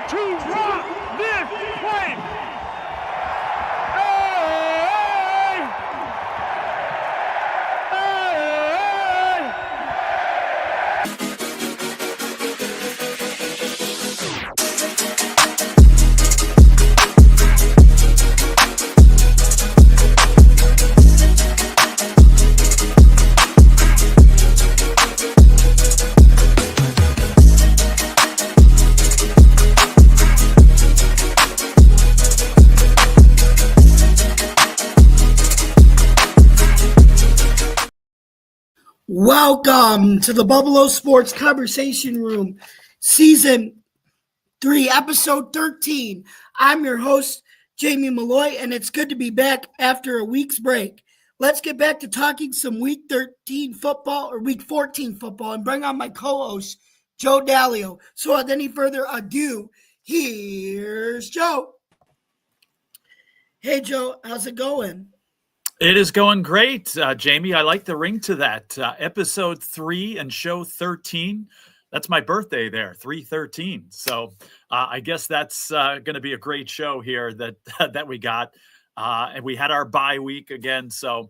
to rock this place. Welcome to the Buffalo Sports Conversation Room, Season 3, Episode 13. I'm your host, Jamie Malloy, and it's good to be back after a week's break. Let's get back to talking some Week 13 football or Week 14 football and bring on my co-host, Joe Dallio. So without any further ado, here's Joe. Hey, Joe, how's it going? It is going great, Jamie. I like the ring to that. Episode 3 and show 13. That's my birthday there, 313. So I guess that's going to be a great show here that we got. And we had our bye week again. So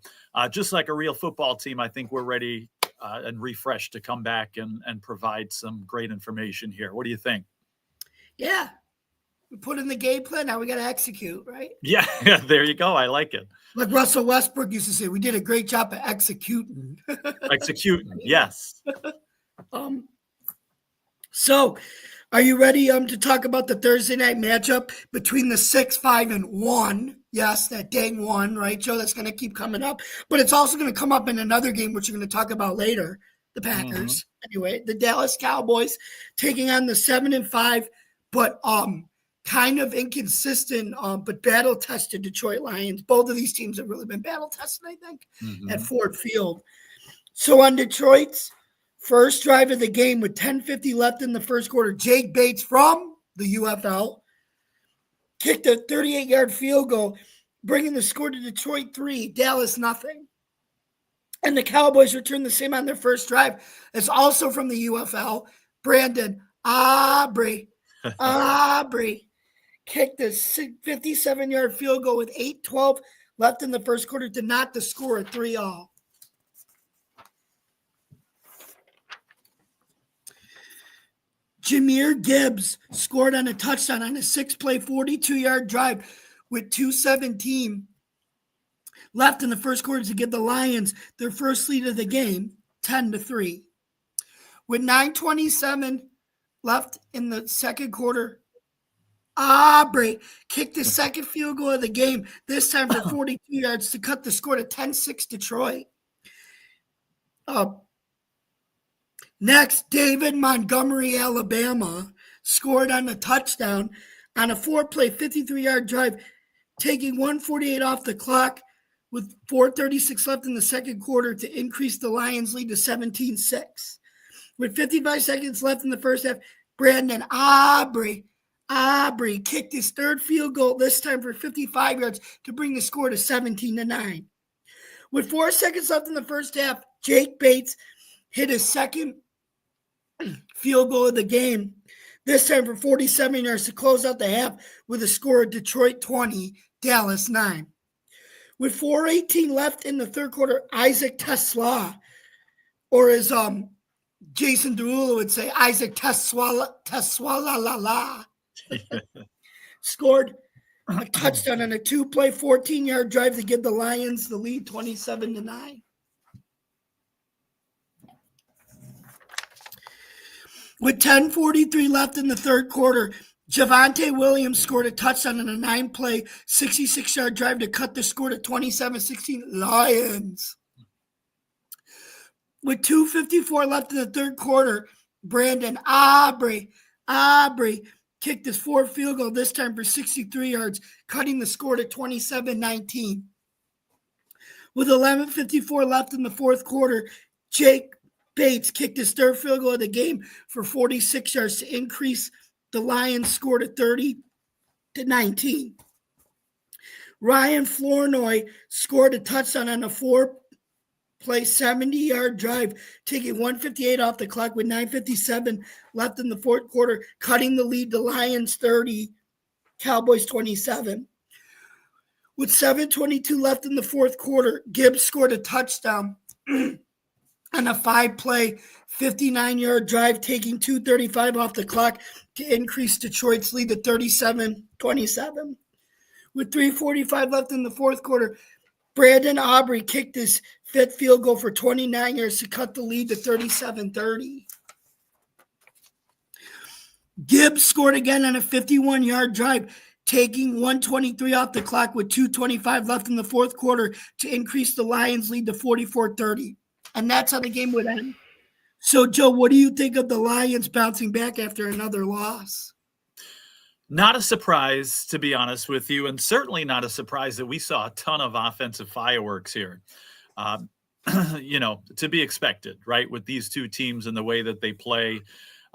just like a real football team, I think we're ready and refreshed to come back and provide some great information here. What do you think? Yeah. We put in the game plan. Now we got to execute, right? Yeah, there you go. I like it. Like Russell Westbrook used to say, we did a great job at executing. Executing, yes. So are you ready to talk about the Thursday night matchup between the 6, 5, and 1? Yes, that dang one, right, Joe? That's going to keep coming up. But it's also going to come up in another game, which we're going to talk about later, the Packers. Mm-hmm. Anyway, the Dallas Cowboys taking on the 7 and 5, but kind of inconsistent, but battle-tested Detroit Lions. Both of these teams have really been battle-tested, I think, at Ford Field. So on Detroit's first drive of the game with 10:50 left in the first quarter, Jake Bates from the UFL kicked a 38-yard field goal, bringing the score to Detroit 3, Dallas nothing. And the Cowboys returned the same on their first drive. It's also from the UFL, Brandon Aubrey kicked a 57-yard field goal with 8:12 left in the first quarter to knock the score at 3-all. Jahmyr Gibbs scored on a touchdown on a 6-play, 42-yard drive with 2:17 left in the first quarter to give the Lions their first lead of the game, 10-3. With 9:27 left in the second quarter, Aubrey kicked the second field goal of the game, this time for 42 yards to cut the score to 10-6 Detroit. Next, David Montgomery, Alabama, scored on a touchdown on a 4-play, 53-yard drive, taking 1:48 off the clock with 4:36 left in the second quarter to increase the Lions' lead to 17-6. With 55 seconds left in the first half, Brandon Aubrey kicked his third field goal, this time for 55 yards, to bring the score to 17-9. With 4 seconds left in the first half, Jake Bates hit his second field goal of the game, this time for 47 yards to close out the half with a score of Detroit 20, Dallas 9. With 4:18 left in the third quarter, Isaac TeSlaa, or as Jason Derulo would say, Isaac TeSlaa, scored a touchdown on a 2-play, 14-yard drive to give the Lions the lead 27-9. With 10:43 left in the third quarter, Javonte Williams scored a touchdown on a 9-play, 66-yard drive to cut the score to 27-16 Lions. With 2:54 left in the third quarter, Brandon Aubrey kicked his fourth field goal, this time for 63 yards, cutting the score to 27-19. With 11:54 left in the fourth quarter, Jake Bates kicked his third field goal of the game for 46 yards to increase the Lions' score to 30-19. Ryan Flournoy scored a touchdown on a 4 play 70-yard drive, taking 158 off the clock with 9:57 left in the fourth quarter, cutting the lead to Lions 30, Cowboys 27. With 7:22 left in the fourth quarter, Gibbs scored a touchdown on a 5-play, 59-yard drive, taking 2:35 off the clock to increase Detroit's lead to 37-27. With 3:45 left in the fourth quarter, Brandon Aubrey kicked his fifth field goal for 29 yards to cut the lead to 37-30. Gibbs scored again on a 51-yard drive, taking 123 off the clock with 2:25 left in the fourth quarter to increase the Lions' lead to 44-30. And that's how the game would end. So, Joe, what do you think of the Lions bouncing back after another loss? Not a surprise, to be honest with you, and certainly not a surprise that we saw a ton of offensive fireworks here. To be expected, right, with these two teams and the way that they play.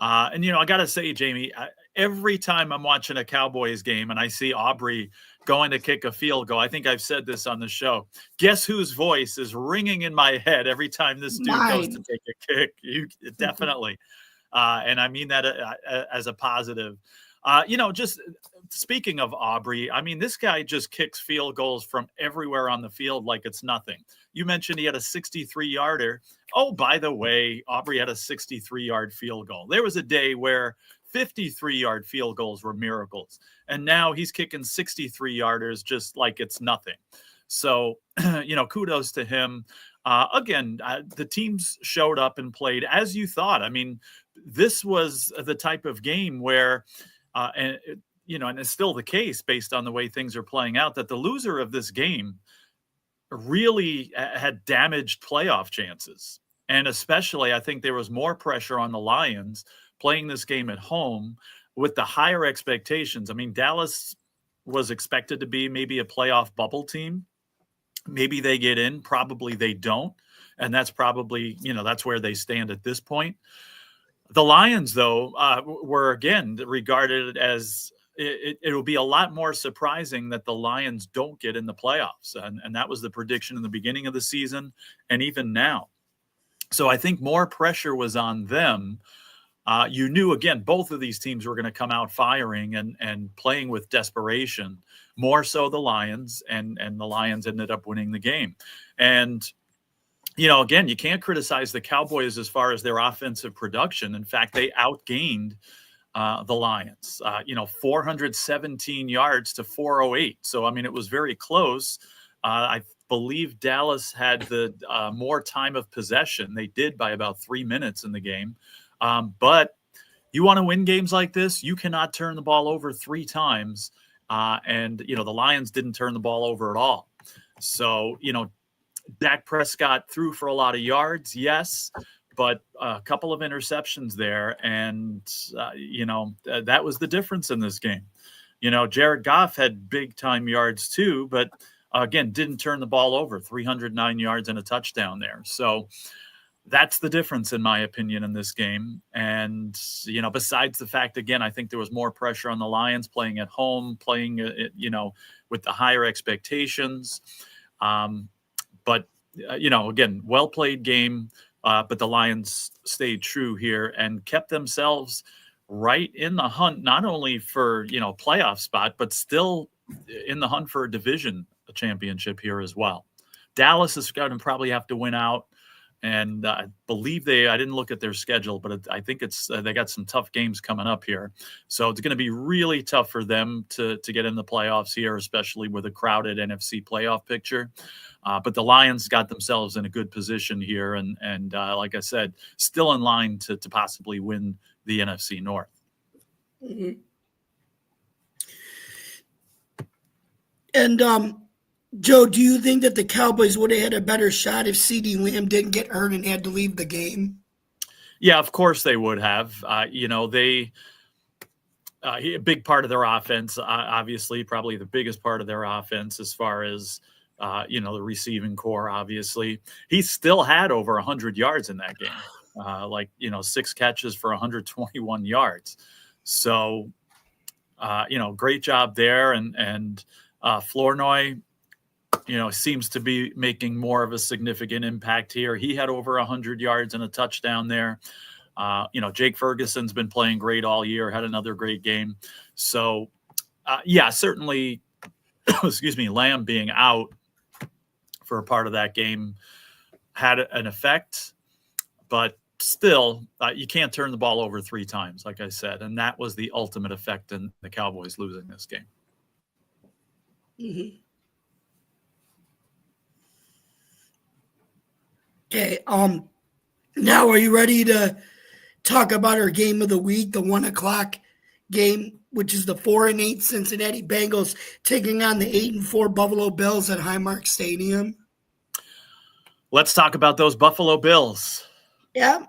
I got to say, Jamie, every time I'm watching a Cowboys game and I see Aubrey going to kick a field goal, I think I've said this on the show, guess whose voice is ringing in my head every time this dude goes to take a kick? Definitely. And I mean that as a positive. Just speaking of Aubrey, I mean, this guy just kicks field goals from everywhere on the field like it's nothing. You mentioned he had a 63-yarder. Oh, by the way, Aubrey had a 63-yard field goal. There was a day where 53-yard field goals were miracles, and now he's kicking 63-yarders just like it's nothing. So, kudos to him. The teams showed up and played as you thought. I mean, this was the type of game where and it's still the case based on the way things are playing out, that the loser of this game really had damaged playoff chances. And especially, I think there was more pressure on the Lions playing this game at home with the higher expectations. I mean, Dallas was expected to be maybe a playoff bubble team. Maybe they get in, probably they don't. And that's probably, that's where they stand at this point. The Lions, though, were, again, regarded as it will be a lot more surprising that the Lions don't get in the playoffs. And that was the prediction in the beginning of the season and even now. So I think more pressure was on them. You knew, again, both of these teams were going to come out firing and playing with desperation, more so the Lions, and the Lions ended up winning the game. And again, you can't criticize the Cowboys as far as their offensive production. In fact, they outgained the Lions, 417 yards to 408. So, I mean, it was very close. I believe Dallas had the more time of possession. They did by about 3 minutes in the game. But you want to win games like this, you cannot turn the ball over 3 times. The Lions didn't turn the ball over at all. So, Dak Prescott threw for a lot of yards, yes, but a couple of interceptions there. And, that was the difference in this game. Jared Goff had big time yards too, but again, didn't turn the ball over, 309 yards and a touchdown there. So that's the difference, in my opinion, in this game. And, besides the fact, again, I think there was more pressure on the Lions playing at home, playing, with the higher expectations. But, again, well-played game, but the Lions stayed true here and kept themselves right in the hunt, not only for, playoff spot, but still in the hunt for a division championship here as well. Dallas is going to probably have to win out. And I believe I didn't look at their schedule, but I think they got some tough games coming up here. So it's going to be really tough for them to get in the playoffs here, especially with a crowded NFC playoff picture. But the Lions got themselves in a good position here. And like I said, still in line to possibly win the NFC North. Mm-hmm. And, Joe, do you think that the Cowboys would have had a better shot if CeeDee Lamb didn't get hurt and had to leave the game? Yeah, of course they would have. A big part of their offense, obviously, probably the biggest part of their offense as far as, the receiving core, obviously. He still had over 100 yards in that game, 6 catches for 121 yards. So, great job there. And Flournoy, seems to be making more of a significant impact here. He had over 100 yards and a touchdown there. Jake Ferguson's been playing great all year, had another great game. So, certainly, excuse me, Lamb being out for a part of that game had an effect, but still, you can't turn the ball over 3 times, like I said, and that was the ultimate effect in the Cowboys losing this game. Mm-hmm. Okay. Now are you ready to talk about our game of the week, the 1:00 game, which is the 4-8 Cincinnati Bengals taking on the 8-4 Buffalo Bills at Highmark Stadium? Let's talk about those Buffalo Bills. Yeah.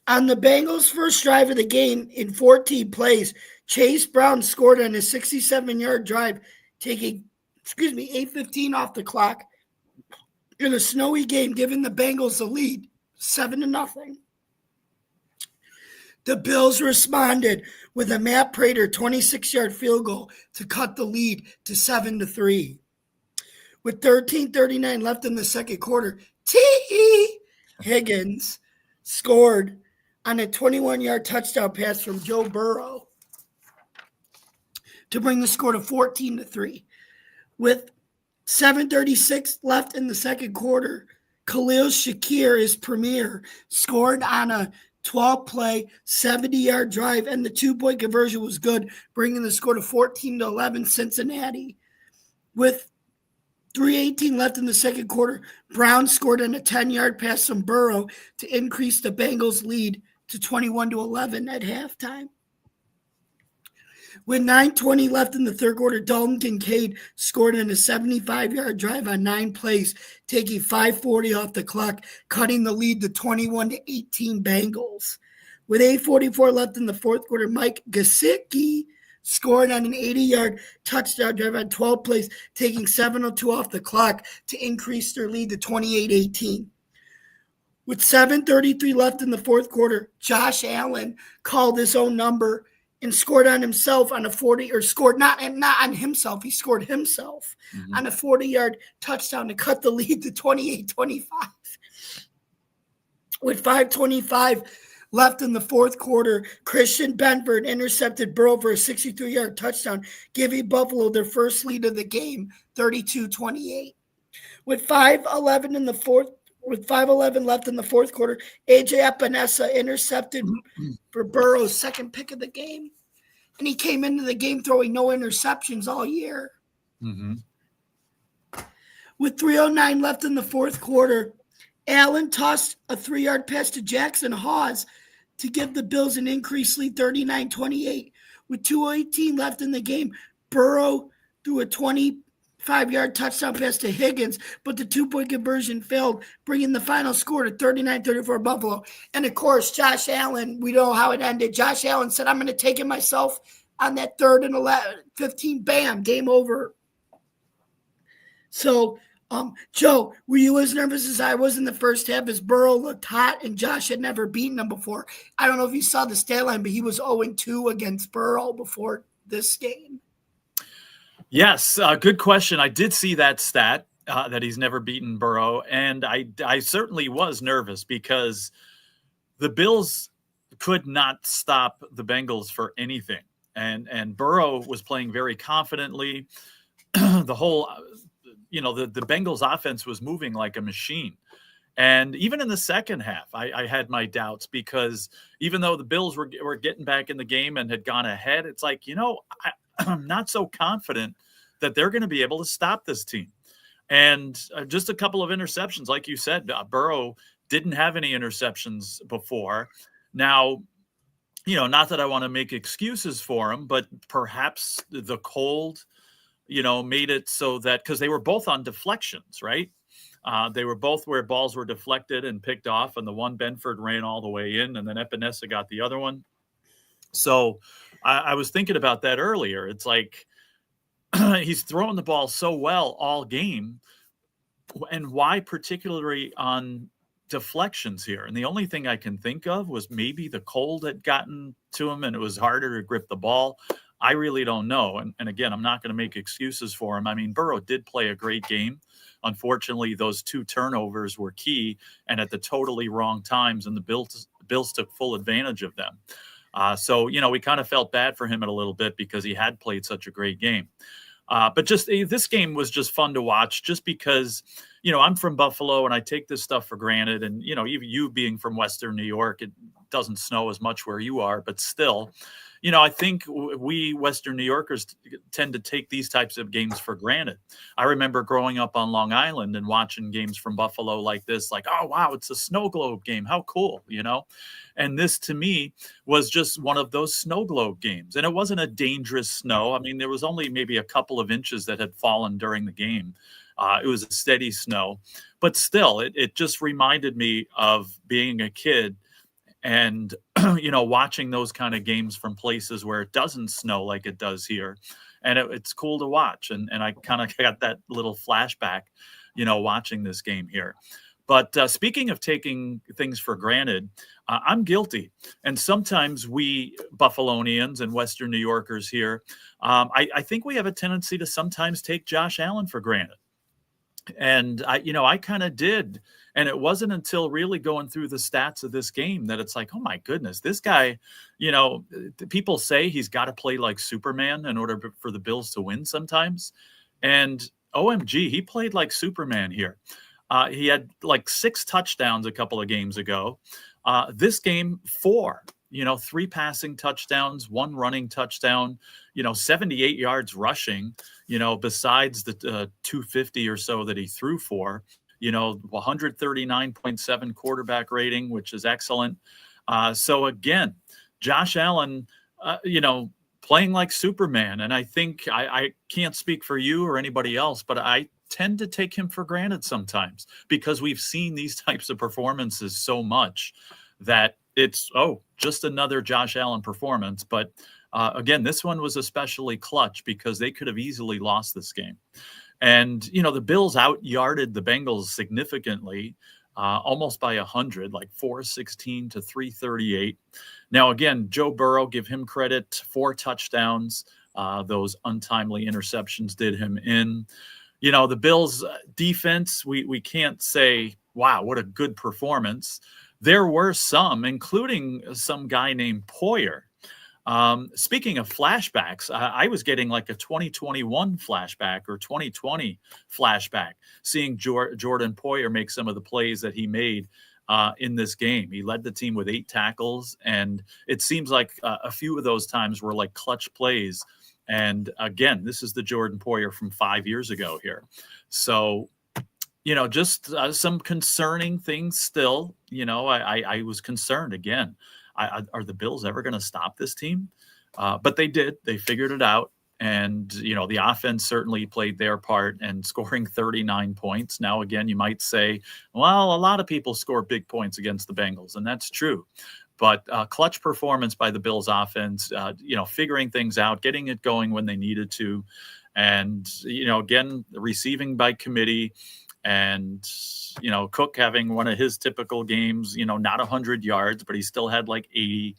On the Bengals' first drive of the game in 14 plays, Chase Brown scored on a 67-yard drive, taking 8:15 off the clock in a snowy game, giving the Bengals the lead, 7-0. The Bills responded with a Matt Prater 26-yard field goal to cut the lead to 7-3. With 13:39 left in the second quarter, T. Higgins scored on a 21-yard touchdown pass from Joe Burrow to bring the score to 14-3. With 7:36 left in the second quarter, Khalil Shakir, his premier, scored on a 12-play, 70-yard drive, and the 2-point conversion was good, bringing the score to 14-11 Cincinnati. With 3:18 left in the second quarter, Brown scored on a 10-yard pass from Burrow to increase the Bengals' lead to 21-11 at halftime. With 9:20 left in the third quarter, Dalton Kincaid scored on a 75-yard drive on 9 plays, taking 5:40 off the clock, cutting the lead to 21-18 Bengals. With 8:44 left in the fourth quarter, Mike Gesicki scored on an 80-yard touchdown drive on 12 plays, taking 7:02 off the clock to increase their lead to 28-18. With 7:33 left in the fourth quarter, Josh Allen called his own number and scored on himself on a 40, or scored not on himself, he scored himself on a 40-yard touchdown to cut the lead to 28-25. With 5:25 left in the fourth quarter, Christian Benford intercepted Burrow for a 63-yard touchdown, giving Buffalo their first lead of the game, 32-28. With 5:11 left in the fourth quarter, A.J. Epinesa intercepted for Burrow's second pick of the game. And he came into the game throwing no interceptions all year. Mm-hmm. With 3:09 left in the fourth quarter, Allen tossed a 3-yard pass to Jackson Hawes to give the Bills an increased lead, 39-28. With 2:18 left in the game, Burrow threw a 25-yard touchdown pass to Higgins, but the 2-point conversion failed, bringing the final score to 39-34 Buffalo. And, of course, Josh Allen, we know how it ended. Josh Allen said, I'm going to take it myself on that 3rd and 15. Bam, game over. So, Joe, were you as nervous as I was in the first half as Burrow looked hot and Josh had never beaten him before? I don't know if you saw the stat line, but he was 0-2 against Burrow before this game. Yes, good question. I did see that stat that he's never beaten Burrow, and I certainly was nervous because the Bills could not stop the Bengals for anything, and Burrow was playing very confidently. The whole, the Bengals offense was moving like a machine. And even in the second half, I had my doubts because even though the Bills were getting back in the game and had gone ahead, it's like, I'm not so confident that they're going to be able to stop this team. And just a couple of interceptions, like you said, Burrow didn't have any interceptions before. Now, not that I want to make excuses for him, but perhaps the cold, made it so that, because they were both on deflections, right? They were both where balls were deflected and picked off, and the one Benford ran all the way in, and then Epinesa got the other one. So I was thinking about that earlier. It's like he's throwing the ball so well all game, and why particularly on deflections here? And the only thing I can think of was maybe the cold had gotten to him and it was harder to grip the ball. I really don't know. And again, I'm not going to make excuses for him. I mean, Burrow did play a great game. Unfortunately, those 2 turnovers were key and at the totally wrong times, and the Bills took full advantage of them. So, we kind of felt bad for him a little bit because he had played such a great game. But just this game was just fun to watch just because, I'm from Buffalo and I take this stuff for granted. And, even you being from Western New York, it doesn't snow as much where you are, but still, I think we Western New Yorkers tend to take these types of games for granted. I remember growing up on Long Island and watching games from Buffalo like this, like, oh, wow, it's a snow globe game. How cool, And this to me was just one of those snow globe games. And it wasn't a dangerous snow. I mean, there was only maybe a couple of inches that had fallen during the game. It was a steady snow, but still, it just reminded me of being a kid and, watching those kind of games from places where it doesn't snow like it does here. And it's cool to watch. And I kind of got that little flashback, watching this game here. But speaking of taking things for granted, I'm guilty. And sometimes we Buffalonians and Western New Yorkers here, I think we have a tendency to sometimes take Josh Allen for granted. And I kind of did. And it wasn't until really going through the stats of this game that it's like, oh my goodness, this guy, people say he's got to play like Superman in order for the Bills to win sometimes. And OMG, he played like Superman here. He had like 6 touchdowns a couple of games ago. This game, 4. 3 passing touchdowns, 1 running touchdown, 78 yards rushing, besides the 250 or so that he threw for, 139.7 quarterback rating, which is excellent. So again, Josh Allen, playing like Superman. And I think I can't speak for you or anybody else, but I tend to take him for granted sometimes because we've seen these types of performances so much that it's, just another Josh Allen performance. But again, this one was especially clutch because they could have easily lost this game. And, the Bills out-yarded the Bengals significantly, almost by 100, like 416 to 338. Now, again, Joe Burrow, give him credit, 4 touchdowns. Those untimely interceptions did him in. The Bills defense, we can't say, wow, what a good performance. There were some, including some guy named Poyer. Speaking of flashbacks, I was getting like a 2021 flashback or 2020 flashback, seeing Jordan Poyer make some of the plays that he made in this game. He led the team with 8 tackles, and it seems like a few of those times were like clutch plays. And again, this is the Jordan Poyer from 5 years ago here. So, just some concerning things still. I was concerned again. Are the Bills ever going to stop this team? But they did. They figured it out. And, the offense certainly played their part and scoring 39 points. Now, again, you might say, well, a lot of people score big points against the Bengals, and that's true. But clutch performance by the Bills offense, figuring things out, getting it going when they needed to. And, again, receiving by committee. And, Cook having one of his typical games, not 100 yards, but he still had like 80.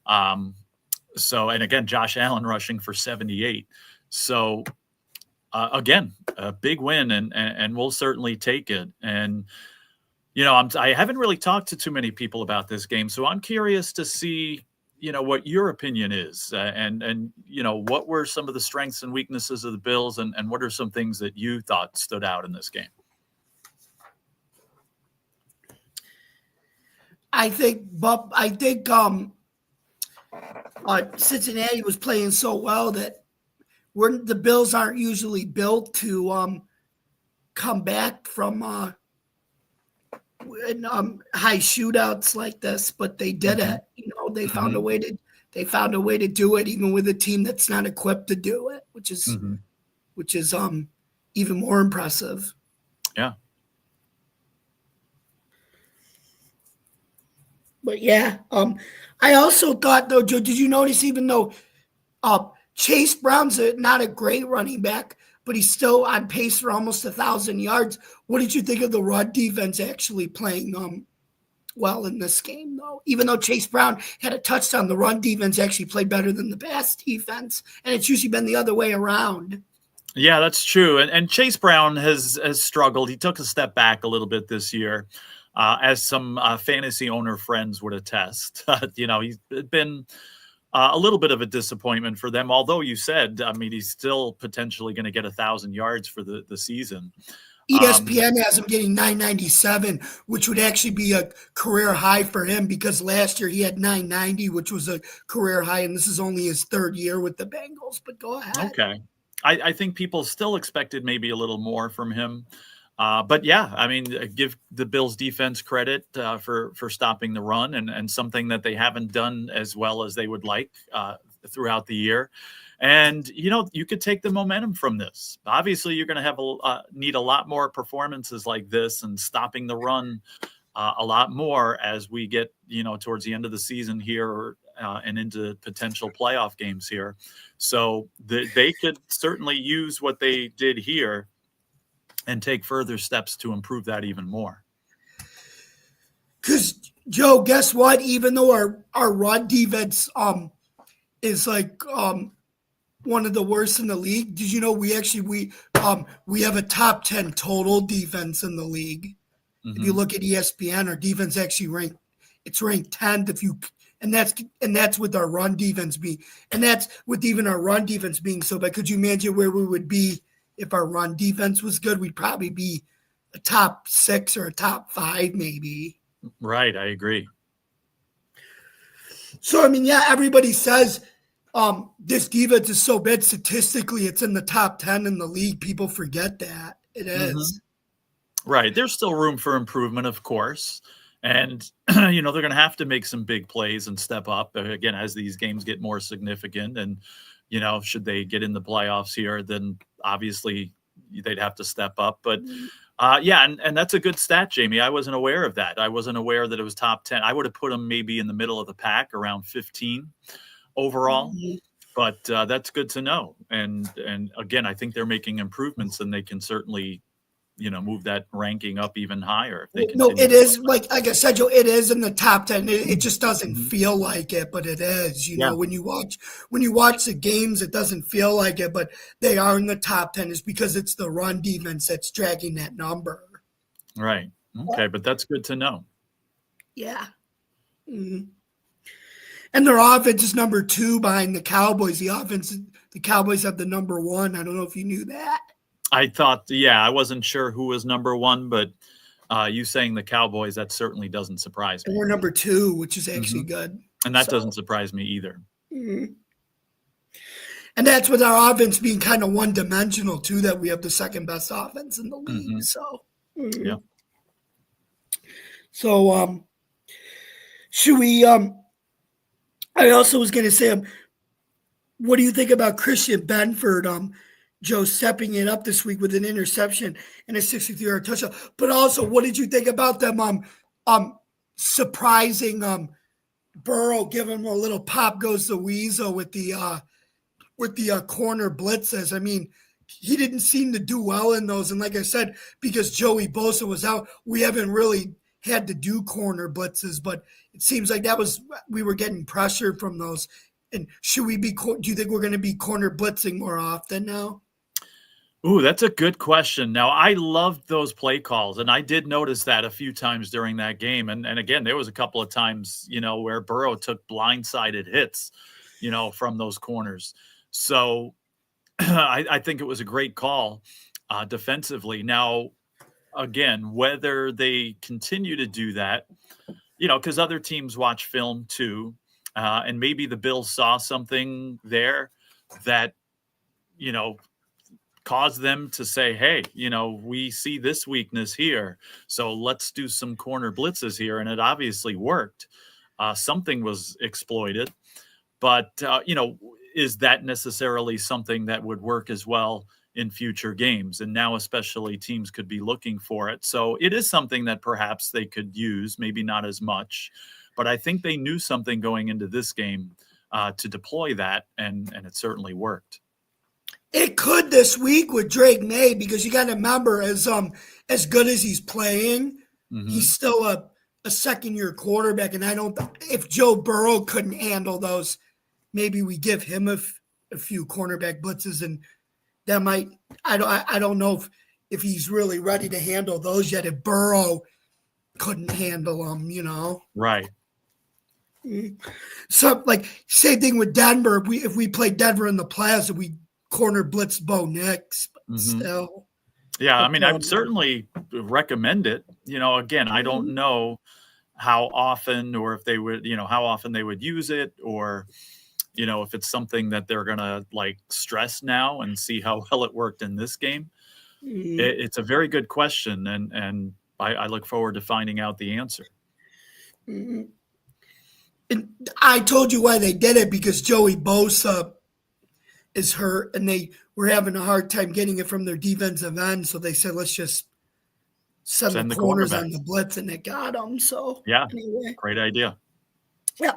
And again, Josh Allen rushing for 78. So, again, a big win, and we'll certainly take it. And, I haven't really talked to too many people about this game, so I'm curious to see, what your opinion is, and what were some of the strengths and weaknesses of the Bills, and what are some things that you thought stood out in this game? I think Cincinnati was playing so well that the Bills aren't usually built to come back from high shootouts like this, but they did it. They found a way to do it, even with a team that's not equipped to do it, which is even more impressive. Yeah. But yeah, I also thought though, Joe, did you notice even though Chase Brown's not a great running back, but he's still on pace for almost 1,000 yards. What did you think of the run defense actually playing well in this game, though. Even though Chase Brown had a touchdown, the run defense actually played better than the pass defense, and it's usually been the other way around. Yeah, that's true. And Chase Brown has struggled. He took a step back a little bit this year, as some fantasy owner friends would attest. He's been a little bit of a disappointment for them. Although you said, I mean, he's still potentially going to get 1,000 yards for the season. ESPN has him getting 997, which would actually be a career high for him because last year he had 990, which was a career high, and this is only his third year with the Bengals. But go ahead. Okay. I think people still expected maybe a little more from him. But yeah, I mean, give the Bills defense credit for stopping the run and something that they haven't done as well as they would like throughout the year. And, you could take the momentum from this. Obviously, you're going to have need a lot more performances like this and stopping the run a lot more as we get, towards the end of the season here and into potential playoff games here. So they could certainly use what they did here and take further steps to improve that even more. Because, Joe, guess what? Even though our run defense is like one of the worst in the league, did you know we have a top 10 total defense in the league? Mm-hmm. If you look at ESPN, our defense actually ranked 10th and that's with our run defense being so bad. Could you imagine where we would be if our run defense was good? We'd probably be a top 6 or a top 5 maybe. Right, I agree. So I mean, yeah, everybody says this defense is so bad. Statistically, it's in the top 10 in the league. People forget that. It is. Mm-hmm. Right. There's still room for improvement, of course. And, they're going to have to make some big plays and step up, again, as these games get more significant. And, should they get in the playoffs here, then obviously they'd have to step up. But, and that's a good stat, Jamie. I wasn't aware of that. I wasn't aware that it was top 10. I would have put them maybe in the middle of the pack, around 15 overall. Mm-hmm. But that's good to know. And again, I think they're making improvements, and they can certainly move that ranking up even higher. If they no, it is like I said, Joe, it is in the top 10. It just doesn't feel like it, but it is, know, when you watch the games, it doesn't feel like it, but they are in the top 10 is because it's the run defense that's dragging that number. Right. Okay. But that's good to know. Yeah. Mm-hmm. And their offense is number 2 behind the Cowboys. The Cowboys have the number 1. I don't know if you knew that. I thought, I wasn't sure who was number 1, but you saying the Cowboys, that certainly doesn't surprise me. And we're number 2, which is actually good. And that doesn't surprise me either. Mm-hmm. And that's with our offense being kind of one-dimensional, too, that we have the second best offense in the league. Mm-hmm. So, yeah. So, should we I also was going to say, what do you think about Christian Benford, Joe, stepping it up this week with an interception and a 63-yard touchdown? But also, what did you think about them surprising Burrow, giving him a little pop goes the weasel with the corner blitzes? I mean, he didn't seem to do well in those. And like I said, because Joey Bosa was out, we haven't really had to do corner blitzes, but it seems like we were getting pressure from those. And do you think we're going to be corner blitzing more often now? Ooh, that's a good question. Now, I loved those play calls, and I did notice that a few times during that game. And again, there was a couple of times, where Burrow took blindsided hits, from those corners. So I think it was a great call defensively. Now, again, whether they continue to do that, because other teams watch film too, and maybe the Bills saw something there that, caused them to say, hey, we see this weakness here, so let's do some corner blitzes here. And it obviously worked. Something was exploited, but, is that necessarily something that would work as well in future games? And now especially teams could be looking for it. So it is something that perhaps they could use, maybe not as much, but I think they knew something going into this game to deploy that, and it certainly worked. It could this week with Drake May, because you got to remember, as good as he's playing, mm-hmm. he's still a second-year quarterback, and if Joe Burrow couldn't handle those, maybe we give him a few cornerback blitzes, and that might. I don't know if he's really ready to handle those yet. If Burrow couldn't handle them, Right. So, like, same thing with Denver. If we played Denver in the playoffs, we corner blitz Bo Nix, but still. Yeah, I mean, I would certainly recommend it. Again, I don't know how often or if they would, how often they would use it, or, if it's something that they're going to like stress now and see how well it worked in this game. It's a very good question. And I look forward to finding out the answer. And I told you why they did it, because Joey Bosa is hurt and they were having a hard time getting it from their defensive end. So they said, let's just send the corners on the blitz, and they got them. So yeah, anyway. Great idea. Yeah.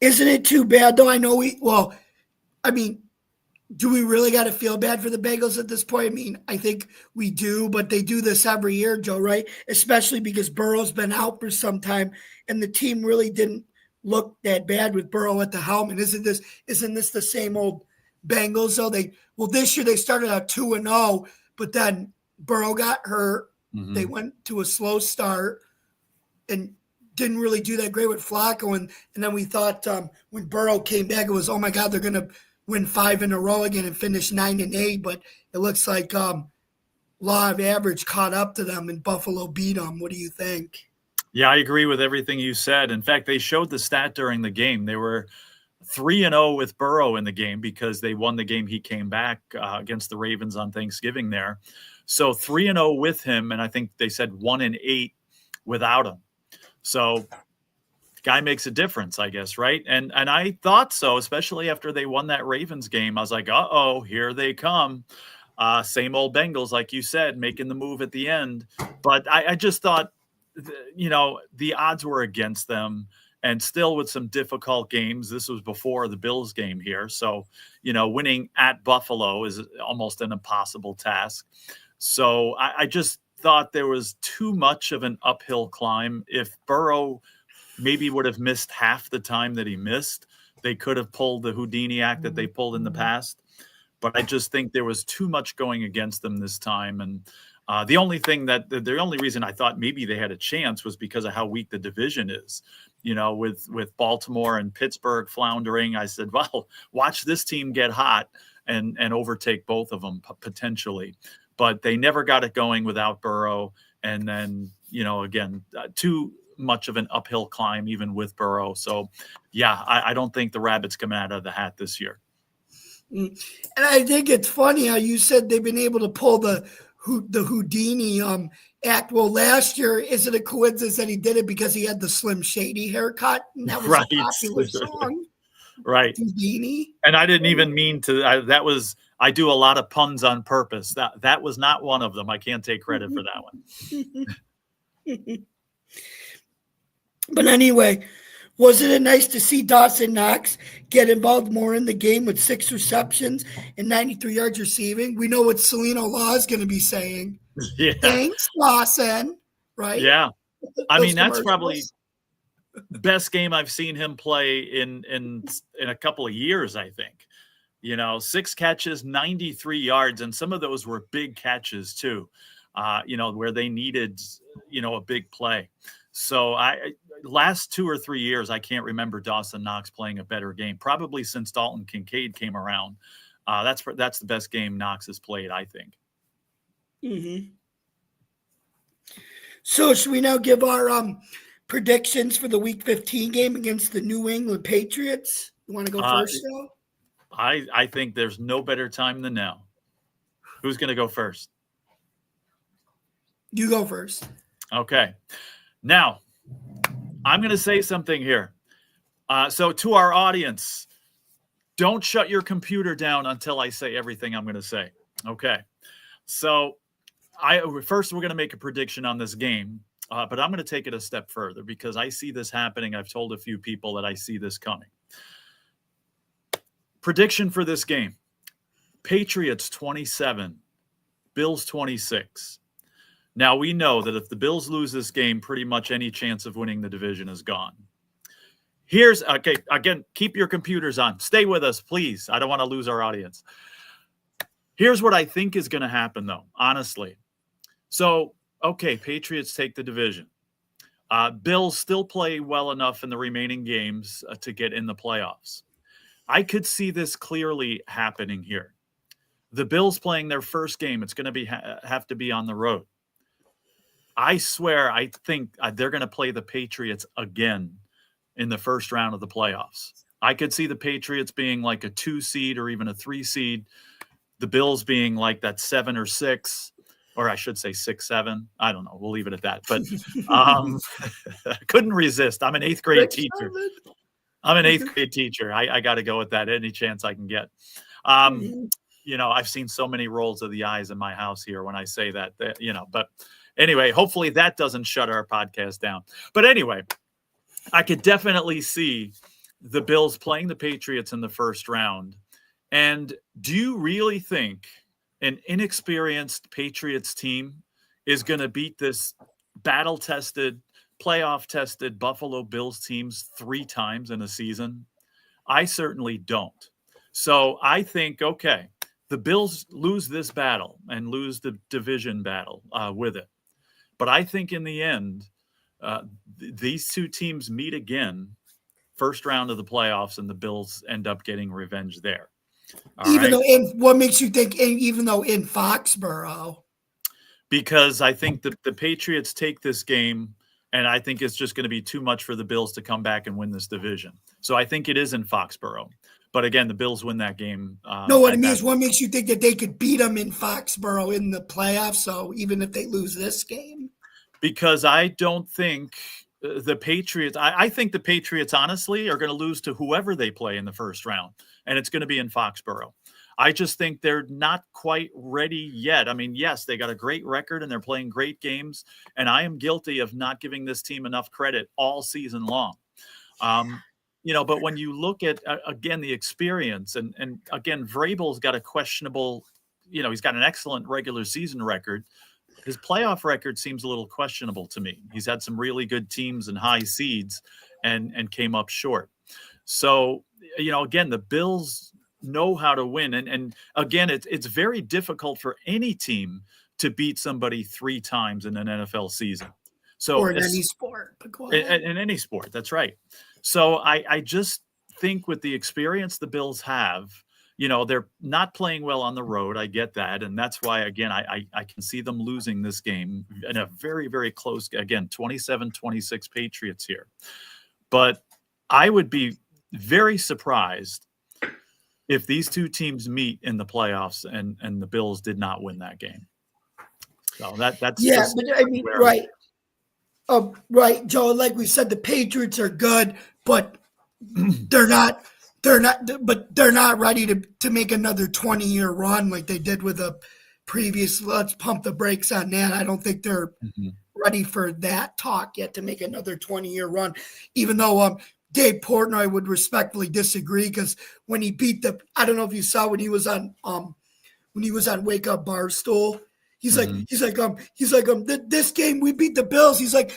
Isn't it too bad though? I know do we really got to feel bad for the Bengals at this point? I mean, I think we do, but they do this every year, Joe, right? Especially because Burrow's been out for some time, and the team really didn't look that bad with Burrow at the helm. And isn't this the same old Bengals though? This year they started out 2-0, but then Burrow got hurt. Mm-hmm. They went to a slow start and didn't really do that great with Flacco. And then we thought when Burrow came back, it was, oh my God, they're going to win 5 in a row again and finish 9-8. But it looks like law of average caught up to them and Buffalo beat them. What do you think? Yeah, I agree with everything you said. In fact, they showed the stat during the game. They were 3-0 with Burrow in the game because they won the game he came back against the Ravens on Thanksgiving there. So 3-0 with him, and I think they said 1-8 without him. So guy makes a difference, I guess, right? And I thought so, especially after they won that Ravens game. I was like, uh-oh, here they come. Same old Bengals, like you said, making the move at the end. But I just thought, the odds were against them, and still with some difficult games. This was before the Bills game here. So, winning at Buffalo is almost an impossible task. So I just thought there was too much of an uphill climb. If Burrow maybe would have missed half the time that he missed, they could have pulled the Houdini act that they pulled in the past. But I just think there was too much going against them this time. And the only reason I thought maybe they had a chance was because of how weak the division is. With Baltimore and Pittsburgh floundering, I said, well, watch this team get hot and overtake both of them potentially. But they never got it going without Burrow. And then, again, too much of an uphill climb even with Burrow. So, yeah, I don't think the Rabbits come out of the hat this year. And I think it's funny how you said they've been able to pull the Houdini act. Well, last year, is it a coincidence that he did it because he had the Slim Shady haircut? And that was right. a popular song. Right. Houdini. And I didn't even mean to. I do a lot of puns on purpose. That was not one of them. I can't take credit for that one. But anyway, wasn't it nice to see Dawson Knox get involved more in the game with 6 receptions and 93 yards receiving? We know what Salino Law is going to be saying. Yeah. Thanks, Lawson. Right? Yeah. I mean, that's probably the best game I've seen him play in a couple of years, I think. 6 catches, 93 yards, and some of those were big catches too, where they needed, a big play. So last 2 or 3 years, I can't remember Dawson Knox playing a better game, probably since Dalton Kincaid came around. That's the best game Knox has played, I think. Mm-hmm. So should we now give our predictions for the Week 15 game against the New England Patriots? You want to go first, though? I think there's no better time than now. Who's going to go first? You go first. Okay. Now, I'm going to say something here. So to our audience, don't shut your computer down until I say everything I'm going to say. Okay. So first we're going to make a prediction on this game, but I'm going to take it a step further because I see this happening. I've told a few people that I see this coming. Prediction for this game: Patriots 27, Bills 26. Now, we know that if the Bills lose this game, pretty much any chance of winning the division is gone. Okay, again, keep your computers on. Stay with us, please. I don't want to lose our audience. Here's what I think is going to happen, though, honestly. So, okay, Patriots take the division. Bills still play well enough in the remaining games to get in the playoffs. I could see this clearly happening here. The Bills playing their first game, it's going to have to be on the road. I swear, I think they're going to play the Patriots again in the first round of the playoffs. I could see the Patriots being like a 2 seed or even a 3 seed. The Bills being like that 7 or 6, or I should say 6, 7. I don't know. We'll leave it at that. But I couldn't resist. I'm an 8th grade teacher. I got to go with that any chance I can get. I've seen so many rolls of the eyes in my house here when I say that, but anyway, hopefully that doesn't shut our podcast down. But anyway, I could definitely see the Bills playing the Patriots in the first round. And do you really think an inexperienced Patriots team is going to beat this battle-tested, playoff-tested Buffalo Bills teams 3 times in a season? I certainly don't. So I think, okay, the Bills lose this battle and lose the division battle with it. But I think in the end, these 2 teams meet again, first round of the playoffs, and the Bills end up getting revenge there. What makes you think even though in Foxborough? Because I think that the Patriots take this game, and I think it's just going to be too much for the Bills to come back and win this division. So I think it is in Foxborough. But again, the Bills win that game. What makes you think that they could beat them in Foxborough in the playoffs? So even if they lose this game, because I don't think the Patriots. I think the Patriots honestly are going to lose to whoever they play in the first round, and it's going to be in Foxborough. I just think they're not quite ready yet. I mean, yes, they got a great record and they're playing great games, and I am guilty of not giving this team enough credit all season long. But when you look at, again, the experience and again, Vrabel's got a questionable, he's got an excellent regular season record. His playoff record seems a little questionable to me. He's had some really good teams and high seeds and came up short. So, again, the Bills know how to win. And again, it's very difficult for any team to beat somebody 3 times in an NFL season. So or in any sport. In any sport, that's right. So I just think with the experience the Bills have, they're not playing well on the road. I get that. And that's why, again, I can see them losing this game in a very, very close, again, 27-26 Patriots here. But I would be very surprised if these 2 teams meet in the playoffs and the Bills did not win that game. So that's right. Right, Joe. Like we said, the Patriots are good, but they're not ready to make another 20-year run like they did with a previous. Let's pump the brakes on that. I don't think they're ready for that talk yet to make another 20-year run. Even though Dave Portnoy would respectfully disagree, because when he beat I don't know if you saw when he was on Wake Up Barstool. He's like, this game we beat the Bills. He's like,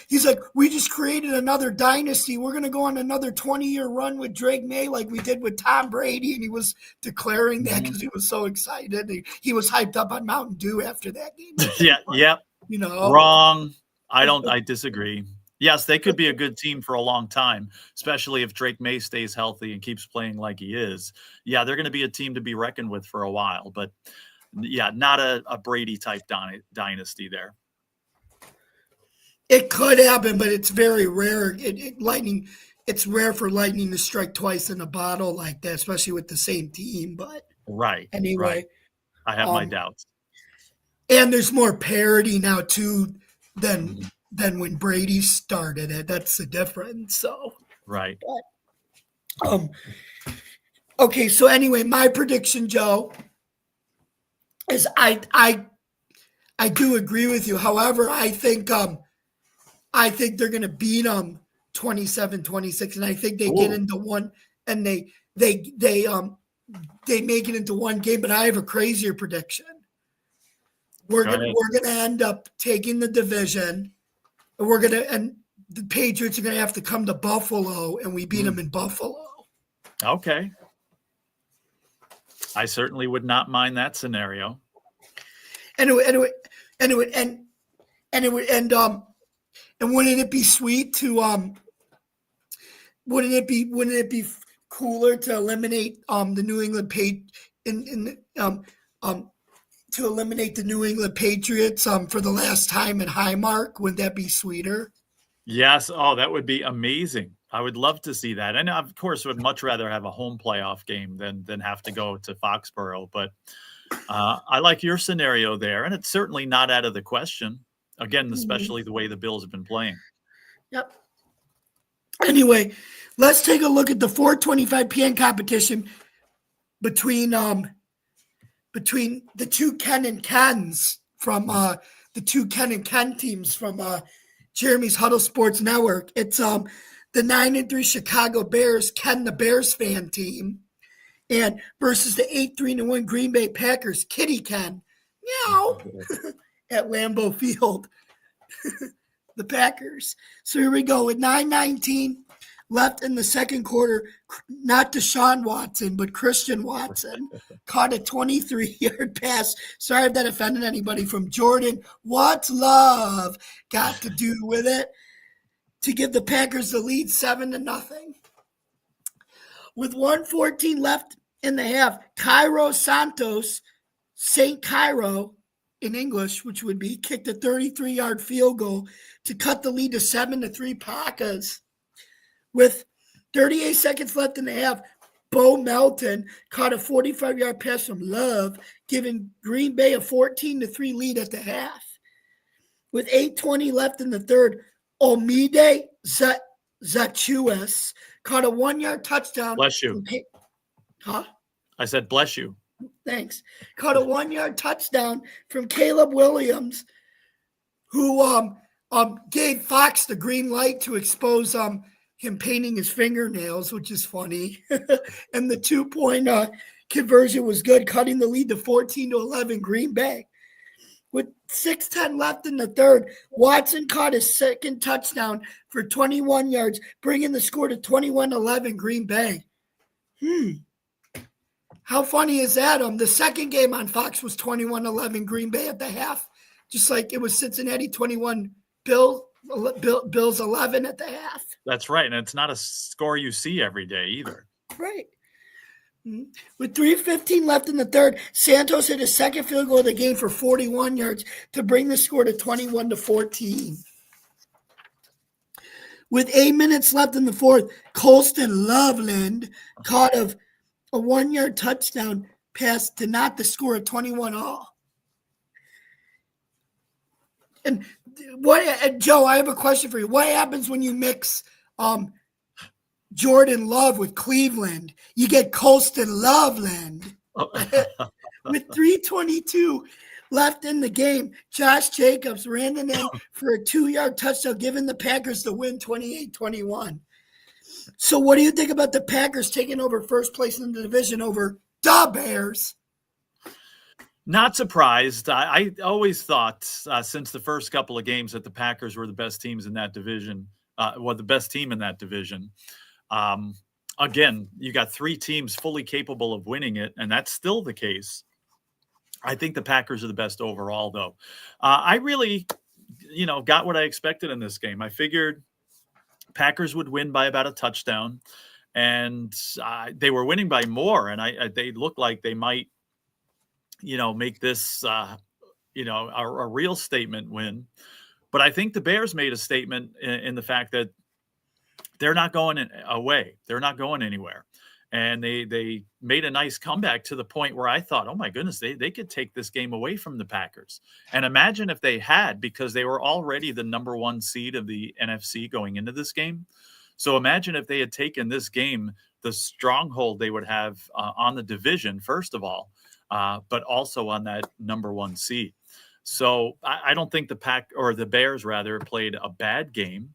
we just created another dynasty. We're gonna go on another 20-year run with Drake May, like we did with Tom Brady. And he was declaring that because he was so excited. He was hyped up on Mountain Dew after that game. Yeah. Wrong. I disagree. Yes, they could be a good team for a long time, especially if Drake May stays healthy and keeps playing like he is. Yeah, they're going to be a team to be reckoned with for a while, but. Yeah, not a Brady-type dynasty there. It could happen, but it's very rare. It's rare for lightning to strike twice in a bottle like that, especially with the same team. But right, anyway, right. I have my doubts. And there's more parity now too than when Brady started it. That's the difference. So right. But, okay, so anyway, my prediction, Joe, is I do agree with you. However, I think they're going to beat them 27-26, and I think they get into one, and they make it into one game. But I have a crazier prediction. we're Go gonna ahead. we're gonna end up taking the division, and the Patriots are gonna have to come to Buffalo, and we beat them in Buffalo. Okay. I certainly would not mind that scenario. And wouldn't it be sweet to wouldn't it be cooler to eliminate the New England to eliminate the New England Patriots for the last time in Highmark? Wouldn't that be sweeter? Yes. Oh, that would be amazing. I would love to see that. And of course, would much rather have a home playoff game than have to go to Foxborough. But I like your scenario there, and it's certainly not out of the question. Again, especially the way the Bills have been playing. Yep. Anyway, let's take a look at the 4:25 p.m. competition between the two Ken and Kens from the two Ken and Ken teams from Jeremy's Huddle Sports Network. It's the 9-3 Chicago Bears, Ken the Bears fan team, and versus the 8-3-1 Green Bay Packers, Kitty Ken, meow, at Lambeau Field. The Packers. So here we go with 9:19 left in the second quarter. Not Deshaun Watson, but Christian Watson caught a 23-yard pass. Sorry if that offended anybody, from Jordan. What's love got to do with it to give the Packers the lead 7-0. With 1:14 left in the half, Cairo Santos, St. Cairo in English, which would be, kicked a 33-yard field goal to cut the lead to 7-3 Packers. With 38 seconds left in the half, Bo Melton caught a 45-yard pass from Love, giving Green Bay a 14-3 lead at the half. With 8:20 left in the third, Omide Zachuas caught a 1-yard touchdown. Bless you. I said, bless you. Thanks. Caught a 1-yard touchdown from Caleb Williams, who gave Fox the green light to expose him painting his fingernails, which is funny. And the 2-point conversion was good, cutting the lead to 14-11 Green Bay. With 6:10 left in the third, Watson caught his second touchdown for 21 yards, bringing the score to 21-11 Green Bay. How funny is that? The second game on Fox was 21-11 Green Bay at the half, just like it was Cincinnati 21, Bills 11 at the half. That's right. And it's not a score you see every day either. Right. With 3:15 left in the third, Santos hit his second field goal of the game for 41 yards to bring the score to 21-14. With 8 minutes left in the fourth, Colston Loveland caught a 1-yard touchdown pass to knot the score at 21-all. And Joe, I have a question for you. What happens when you mix Jordan Love with Cleveland? You get Colston Loveland. With 3:22 left in the game, Josh Jacobs ran it in for a 2-yard touchdown, giving the Packers the win 28-21. So what do you think about the Packers taking over first place in the division over the Bears? Not surprised. I always thought since the first couple of games that the Packers were the best teams in that division, the best team in that division. Again, you got 3 teams fully capable of winning it, and that's still the case. I think the Packers are the best overall, though. I really, got what I expected in this game. I figured Packers would win by about a touchdown, and they were winning by more, and they looked like they might, make this, a real statement win. But I think the Bears made a statement in the fact that they're not going away. They're not going anywhere. And they made a nice comeback to the point where I thought, oh my goodness, they could take this game away from the Packers. And imagine if they had, because they were already the number 1 seed of the NFC going into this game. So imagine if they had taken this game, the stronghold they would have on the division, first of all, but also on that number 1 seed. So I don't think the Bears rather played a bad game.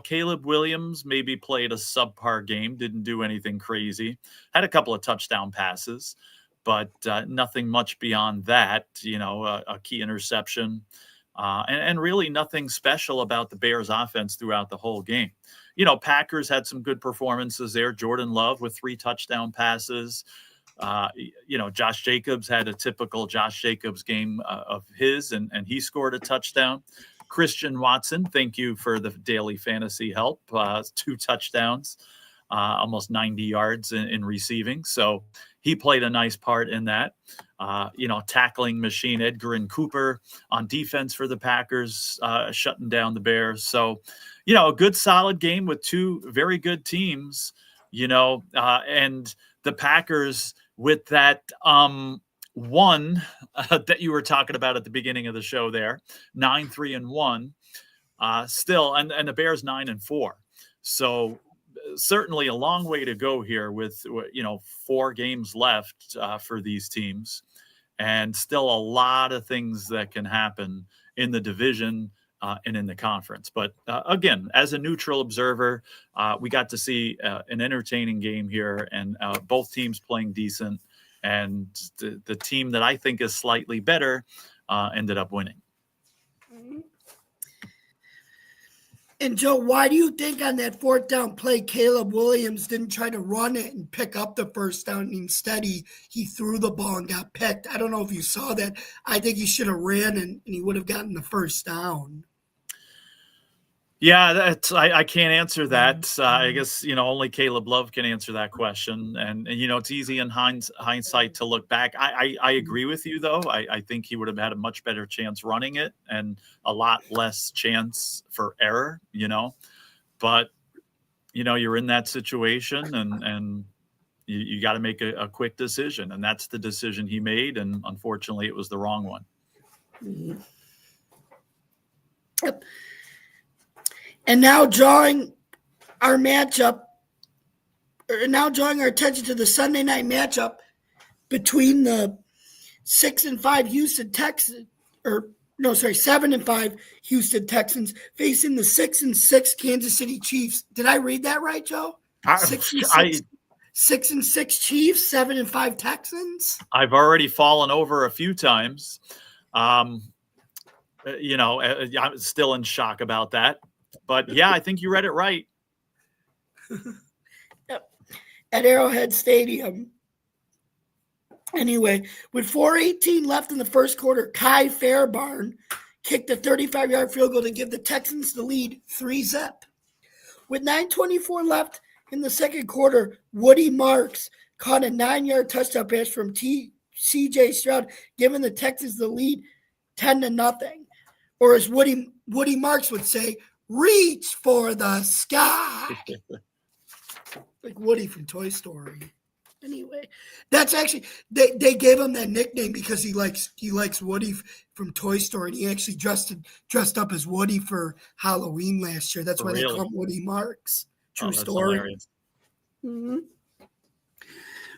Caleb Williams maybe played a subpar game, didn't do anything crazy, had a couple of touchdown passes, but nothing much beyond that. A key interception, and really nothing special about the Bears offense throughout the whole game. Packers had some good performances there. Jordan Love with 3 touchdown passes. Josh Jacobs had a typical Josh Jacobs game of his, and he scored a touchdown. Christian Watson, thank you for the daily fantasy help. 2 touchdowns, almost 90 yards in receiving. So he played a nice part in that. Tackling machine Edgar and Cooper on defense for the Packers, shutting down the Bears. So, a good solid game with 2 very good teams, and the Packers with that one that you were talking about at the beginning of the show there, 9-3-1, still, and the Bears 9-4. So certainly a long way to go here with 4 games left for these teams, and still a lot of things that can happen in the division and in the conference. But again, as a neutral observer, we got to see an entertaining game here, and both teams playing decent. And the team that I think is slightly better ended up winning. And Joe, why do you think on that 4th down play, Caleb Williams didn't try to run it and pick up the first down? And instead, he threw the ball and got picked. I don't know if you saw that. I think he should have ran and he would have gotten the first down. Yeah, I can't answer that. I guess, only Caleb Love can answer that question. And it's easy in hindsight to look back. I agree with you, though. I think he would have had a much better chance running it and a lot less chance for error, But, you're in that situation and you got to make a quick decision. And that's the decision he made. And unfortunately, it was the wrong one. Mm-hmm. Yep. And now drawing our attention to the Sunday night matchup between the 6-5 Houston Texans, 7-5 Houston Texans facing the 6-6 Kansas City Chiefs. Did I read that right, Joe? 6-6 Chiefs, 7-5 Texans. I've already fallen over a few times. I'm still in shock about that. But, yeah, I think you read it right. Yep. At Arrowhead Stadium. Anyway, with 4:18 left in the first quarter, Kai Fairbairn kicked a 35-yard field goal to give the Texans the lead 3-0. With 9:24 left in the second quarter, Woody Marks caught a 9-yard touchdown pass from C.J. Stroud, giving the Texans the lead 10-0. Or as Woody Marks would say, reach for the sky. Like Woody from Toy Story. Anyway, that's actually they gave him that nickname because he likes Woody from Toy Story, and he actually dressed up as Woody for Halloween last year. That's why they call him Woody Marks. True story. Mm-hmm.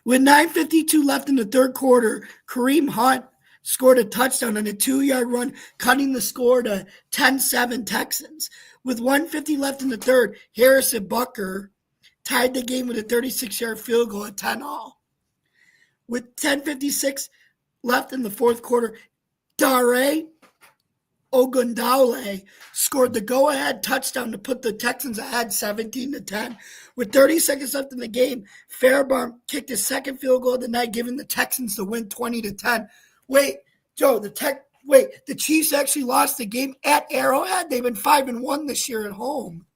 With 9:52 left in the third quarter, Kareem Hunt scored a touchdown on a 2-yard run, cutting the score to 10-7 Texans. With 1:50 left in the third, Harrison Butker tied the game with a 36-yard field goal at 10-all. With 10:56 left in the fourth quarter, Dare Ogundale scored the go-ahead touchdown to put the Texans ahead 17-10. With 30 seconds left in the game, Fairbairn kicked his second field goal of the night, giving the Texans the win 20-10. Wait, Joe, the Chiefs actually lost the game at Arrowhead. They've been 5-1 this year at home.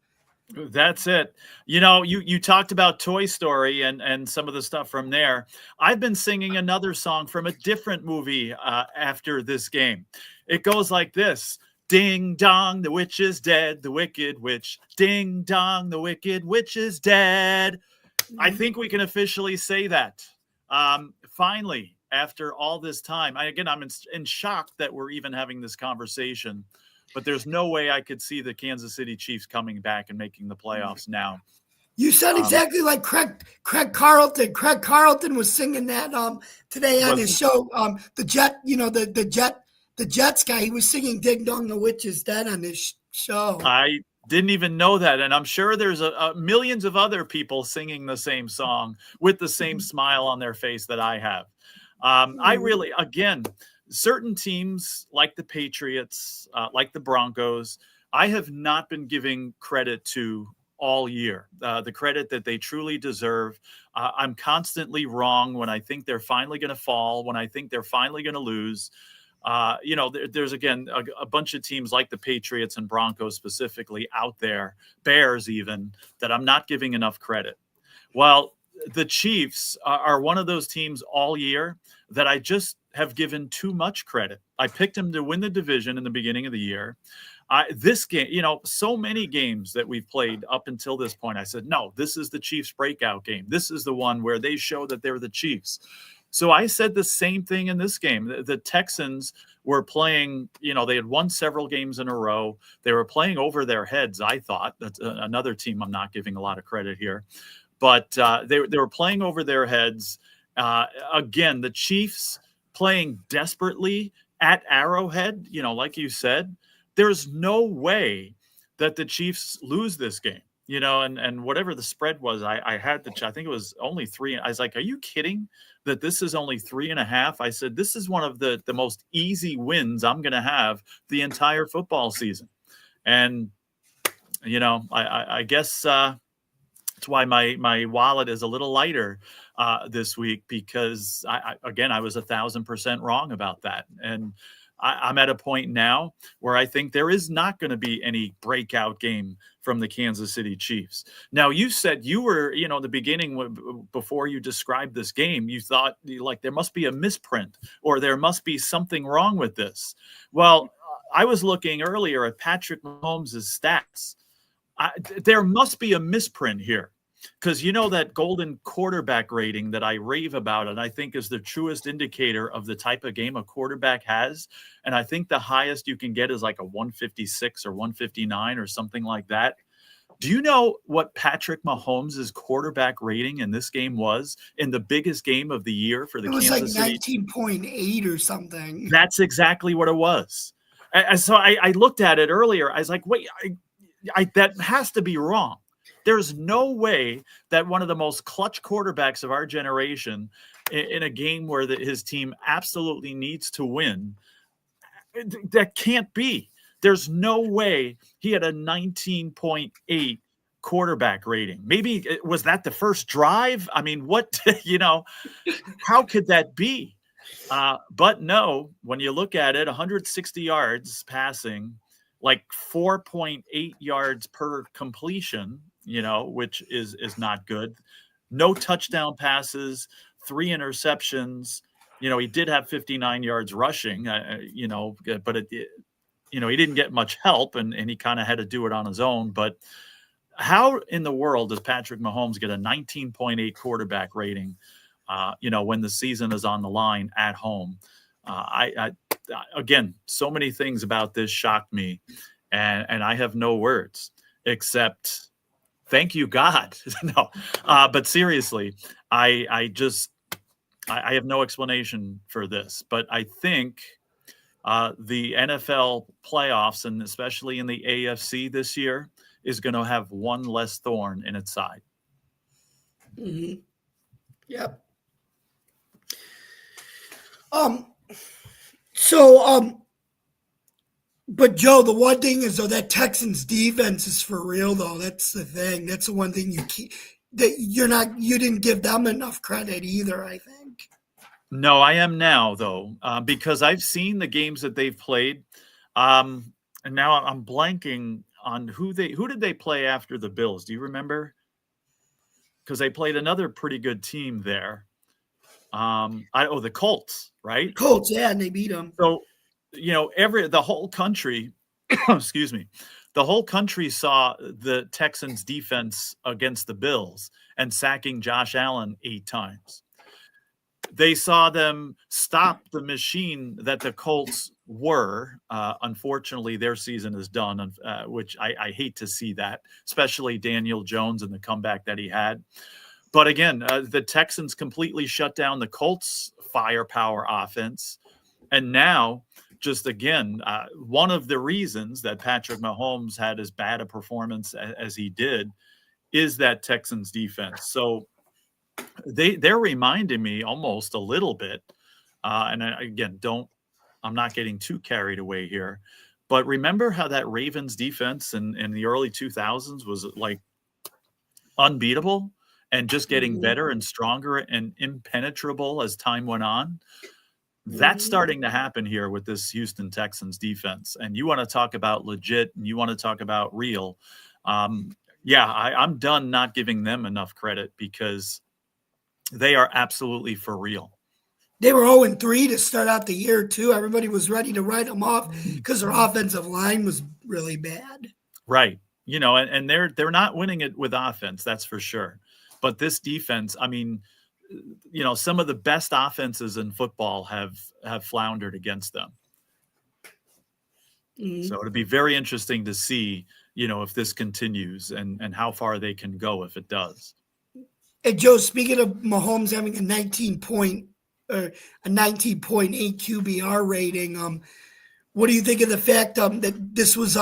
That's it. You talked about Toy Story and some of the stuff from there. I've been singing another song from a different movie after this game. It goes like this. Ding dong, the witch is dead, the wicked witch. Ding dong, the wicked witch is dead. I think we can officially say that. Finally, after all this time. I'm in shock that we're even having this conversation. But there's no way I could see the Kansas City Chiefs coming back and making the playoffs now. You sound exactly like Craig Carlton. Craig Carlton was singing that today on his show. The Jets guy. He was singing "Ding Dong, the Witch is Dead" on his show. I didn't even know that, and I'm sure there's millions of other people singing the same song with the same smile on their face that I have. I really, again, certain teams like the Patriots, like the Broncos, I have not been giving credit to all year, the credit that they truly deserve. I'm constantly wrong when I think they're finally going to fall, when I think they're finally going to lose. There's again a bunch of teams like the Patriots and Broncos specifically out there, Bears even, that I'm not giving enough credit. Well, the Chiefs are one of those teams all year that I just have given too much credit. I picked them to win the division in the beginning of the year. This game, so many games that we've played up until this point, I said, no, this is the Chiefs breakout game. This is the one where they show that they're the Chiefs. So I said the same thing in this game. The Texans were playing, they had won several games in a row. They were playing over their heads, I thought. That's another team I'm not giving a lot of credit here. But they were playing over their heads. Again, the Chiefs playing desperately at Arrowhead, like you said, there's no way that the Chiefs lose this game, and whatever the spread was, I think it was only 3. I was like, are you kidding that this is only 3.5? I said, this is one of the most easy wins I'm going to have the entire football season. And, I guess that's why my wallet is a little lighter this week, because I was 1,000% wrong about that. And I'm at a point now where I think there is not going to be any breakout game from the Kansas City Chiefs. Now, you said you were, the beginning, before you described this game, you thought like there must be a misprint or there must be something wrong with this. Well, I was looking earlier at Patrick Mahomes' stats. There must be a misprint here. Because that golden quarterback rating that I rave about, and I think is the truest indicator of the type of game a quarterback has. And I think the highest you can get is like a 156 or 159 or something like that. Do you know what Patrick Mahomes' quarterback rating in this game was in the biggest game of the year for the Kansas City? It was like 19.8 or something. That's exactly what it was. And so I looked at it earlier. I was like, wait, that has to be wrong. There's no way that one of the most clutch quarterbacks of our generation in a game where his team absolutely needs to win, that can't be. There's no way he had a 19.8 quarterback rating. Maybe was that the first drive? I mean, what, how could that be? But no, when you look at it, 160 yards passing, like 4.8 yards per completion, which is not good. No touchdown passes, 3 interceptions. He did have 59 yards rushing, but he didn't get much help and he kind of had to do it on his own. But how in the world does Patrick Mahomes get a 19.8 quarterback rating, when the season is on the line at home? Again, so many things about this shocked me, and I have no words except thank you, God. No, but seriously, I have no explanation for this. But I think the NFL playoffs, and especially in the AFC this year, is going to have one less thorn in its side. Mm-hmm. Yep. But Joe, the one thing is, though, that Texans defense is for real, though. That's the thing. That's the one thing you didn't give them enough credit either, I think. No, I am now, though, because I've seen the games that they've played. And now I'm blanking on who did they play after the Bills? Do you remember? Because they played another pretty good team there. The Colts, right? Colts, yeah, and they beat them. So, the whole country, excuse me, the whole country saw the Texans defense against the Bills and sacking Josh Allen 8 times. They saw them stop the machine that the Colts were. Unfortunately, their season is done, which I hate to see that, especially Daniel Jones and the comeback that he had. But again, the Texans completely shut down the Colts' firepower offense. And now, just again, one of the reasons that Patrick Mahomes had as bad a performance as he did is that Texans defense. So they're reminding me almost a little bit Again, I'm not getting too carried away here, but remember how that Ravens defense in the early 2000s was like unbeatable and just getting better and stronger and impenetrable as time went on? That's starting to happen here with this Houston Texans defense. And you want to talk about legit and you want to talk about real. I'm done not giving them enough credit because they are absolutely for real. They were 0-3 to start out the year, too. Everybody was ready to write them off because their offensive line was really bad. Right. And they're not winning it with offense, that's for sure. But this defense, I mean, some of the best offenses in football have floundered against them. So it'd be very interesting to see, if this continues and how far they can go if it does. And Joe, speaking of Mahomes having a 19.8 QBR rating, what do you think of the fact that this was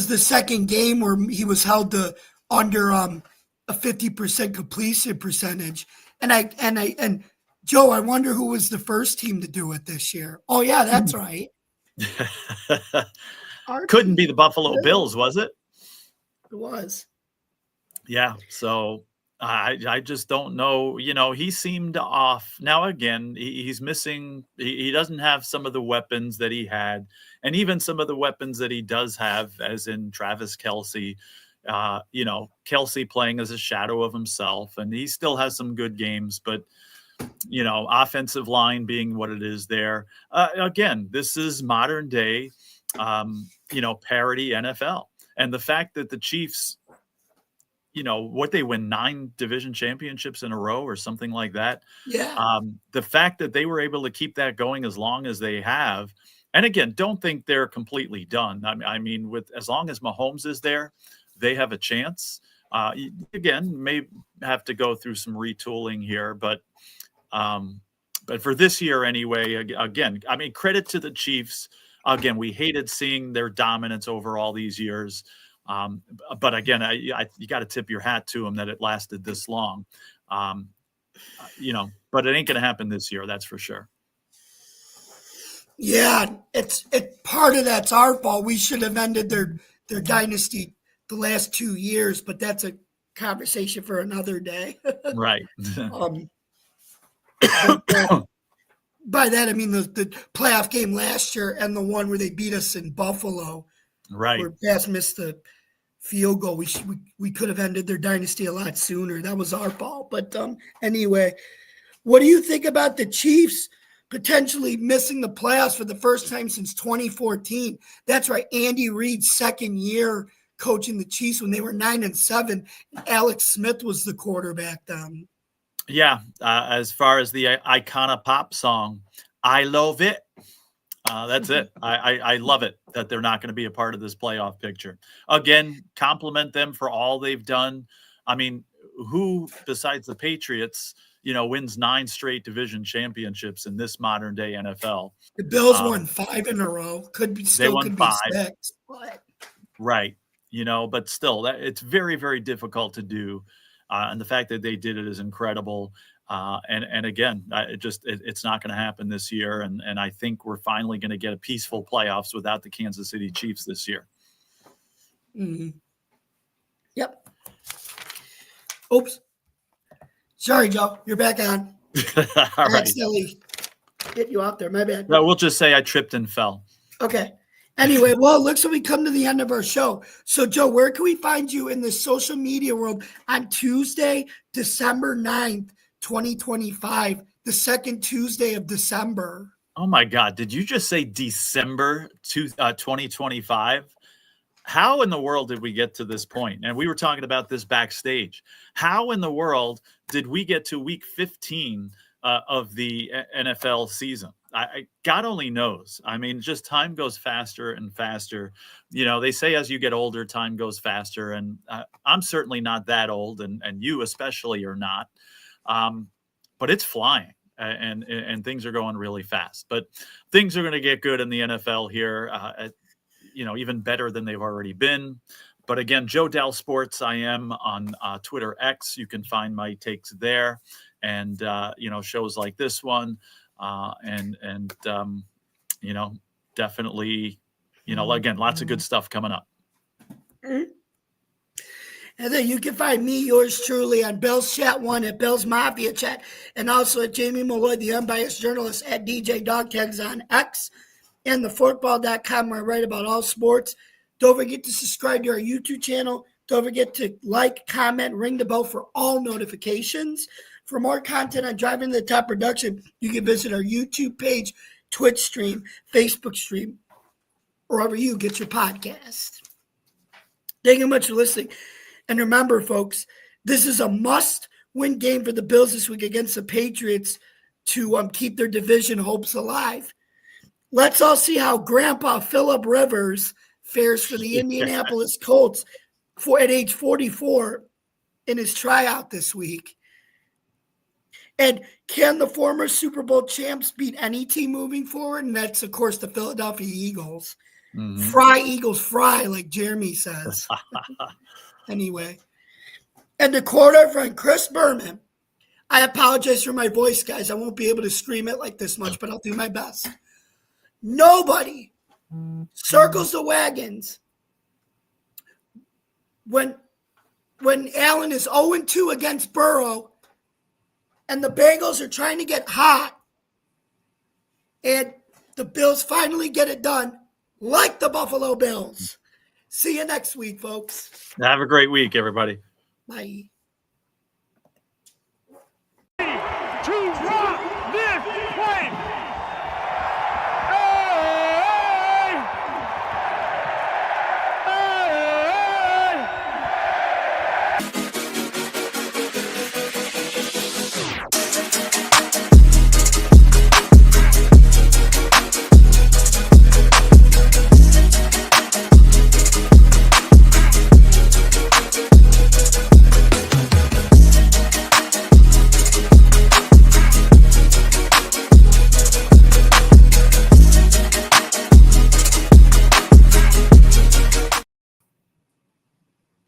the second game where he was held to under a 50% completion percentage? And Joe, I wonder who was the first team to do it this year. Oh yeah, that's right. Couldn't be the Buffalo Bills, was it? It was. Yeah. So I just don't know. He seemed off. Now, again, he's missing. He doesn't have some of the weapons that he had. And even some of the weapons that he does have, as in Travis Kelce, Kelce playing as a shadow of himself. And he still has some good games. But, offensive line being what it is there. Again, this is modern day, parody NFL. And the fact that the Chiefs, what they win 9 division championships in a row or something like that. Yeah. The fact that they were able to keep that going as long as they have. And again, don't think they're completely done. I mean, with as long as Mahomes is there, they have a chance. Again, may have to go through some retooling here, but for this year anyway, again, I mean, credit to the Chiefs. Again, we hated seeing their dominance over all these years. But again, you got to tip your hat to them that it lasted this long, but it ain't going to happen this year. That's for sure. Yeah. It's part of that's our fault. We should have ended their dynasty the last 2 years, but that's a conversation for another day. Right. By that, I mean the playoff game last year and the one where they beat us in Buffalo. Right. Where Bass missed the field goal. We could have ended their dynasty a lot sooner. That was our fault. But anyway, what do you think about the Chiefs potentially missing the playoffs for the first time since 2014? That's right. Andy Reid's second year coaching the Chiefs when they were 9-7. Alex Smith was the quarterback then. Yeah. As far as the Icona Pop song, I love it. That's it. I love it that they're not going to be a part of this playoff picture. Again, compliment them for all they've done. I mean, who besides the Patriots, wins 9 straight division championships in this modern day NFL? The Bills won 5 in a row. Could be 5. 6. But. Right. But still, it's very, very difficult to do. And the fact that they did it is incredible. And again, it's not going to happen this year. And I think we're finally going to get a peaceful playoffs without the Kansas City Chiefs this year. Mm-hmm. Yep. Oops. Sorry, Joe. You're back on. All right. Accidentally hit you out there. My bad. No, we'll just say I tripped and fell. Okay. Anyway, well, it looks like we come to the end of our show. So, Joe, where can we find you in the social media world on Tuesday, December 9th, 2025, the second Tuesday of December? Oh, my God. Did you just say December 2025? How in the world did we get to this point? And we were talking about this backstage. How in the world did we get to week 15 of the NFL season? God only knows. I mean, just time goes faster and faster. They say as you get older, time goes faster. And I'm certainly not that old, and you especially are not. But it's flying, and things are going really fast. But things are going to get good in the NFL here, even better than they've already been. But again, Joe Dell Sports, I am on Twitter X. You can find my takes there. And, shows like this one. and definitely, again, lots of good stuff coming up. Mm-hmm. And then you can find me, yours truly, on Bill's Chat 1 at Bill's Mafia Chat, and also at Jamie Malloy, the unbiased journalist, at DJ Dogtags on X, and theforkball.com, where I write about all sports. Don't forget to subscribe to our YouTube channel. Don't forget to like, comment, ring the bell for all notifications. For more content on Driving to the Top production, you can visit our YouTube page, Twitch stream, Facebook stream, wherever you get your podcast. Thank you much for listening. And remember, folks, this is a must-win game for the Bills this week against the Patriots to keep their division hopes alive. Let's all see how Grandpa Phillip Rivers fares for the Indianapolis Colts at age 44 in his tryout this week. And can the former Super Bowl champs beat any team moving forward? And that's, of course, the Philadelphia Eagles. Mm-hmm. Fry, Eagles, fry, like Jeremy says. Anyway. And the quarter friend, Chris Berman. I apologize for my voice, guys. I won't be able to scream it like this much, but I'll do my best. Nobody circles the wagons when Allen is 0-2 against Burrow and the Bengals are trying to get hot and the Bills finally get it done like the Buffalo Bills. See you next week, folks. Have a great week, everybody. Bye.